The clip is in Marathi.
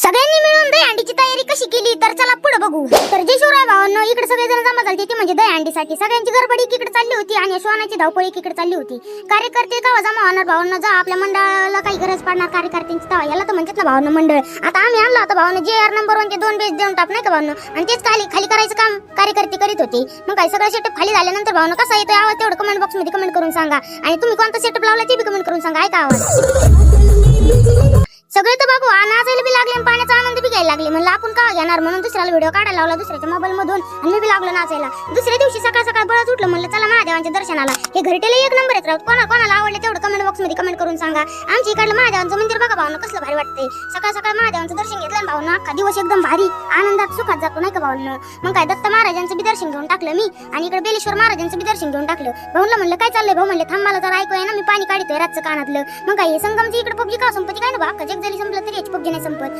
सगळ्यांनी मिळून दहीहंडीची तयारी कशी केली तर चला पुढे बघू। तर जे शिवराय भावांनो इकडे सगळेजण जमा झाले ते म्हणजे दहीहंडीसाठी सगळ्यांची गडबड इकडे चालली होती आणि श्वानाची धावपळ इकडे चालली होती। कार्यकर्ते का जमा होणार भावांनो, जा आपल्या मंडळाला काही गरज पडणार कार्यकर्त्यांची तेव्हा याला तर म्हणतात ना भावांनो मंडळ। आता आम्ही आणला होता भावांनो JR नंबर 1 चे 2 पेज देऊन टाक नाही का भावांनो, आणि तेच खाली करायचं काम कार्यकर्ते करीत होते। मग काही सगळं सेटअप खाली झाल्यानंतर भावांनो कसा येतोय आवाज तेवढं कमेंट बॉक्स मध्ये कमेंट करून सांगा, आणि तुम्ही कोणता सेटअप लावला ते बी कमेंट करून सांगा। ऐका आवाज सगळे तर बाबू नाचायला बी लागले आणि पाण्याचा आनंद बी घ्यायला लागले। म्हणलं आपण का घेणार म्हणून दुसऱ्याला व्हिडिओ काढायला लावला दुसऱ्याच्या मोबाईल मधून, आणि मी बी लागलो नाचायला। दुसऱ्या दिवशी सकाळ सकाळ बळच उठलं, म्हणलं चला महादेवांच्या दर्शनाला। हे घरटेला एक नंबर येत राहत, कोणाला आवडले तेवढं कमेंट बॉक्स मध्ये कमेंट करून सांगा। आमच्या इकडलं महादेवांचं मंदिर बघा भावना कसलं भारी वाटतंय। सकाळ सकाळ महादेवांचं दर्शन घेतलं भावना, अख्खा दिवस एकदम भारी आनंदात सुखात जातो नाही का भावना। मग काय दत्त महाराजांचं बी दर्शन घेऊन टाकलं मी, आणि इकडे बेलेश्वर महाराजांचं बी दर्शन घेऊन टाकलं। भाऊला म्हणलं काय चाललंय भाऊ, म्हणले थांब मला जरा ऐकूया ना, मी पाणी काढतोय रातचं कानातलं। मग काय संगमची इकडे पबजी का संपत्ती काय ना बा, जग जरी संपलं तरी याची पबजी नाही संपत।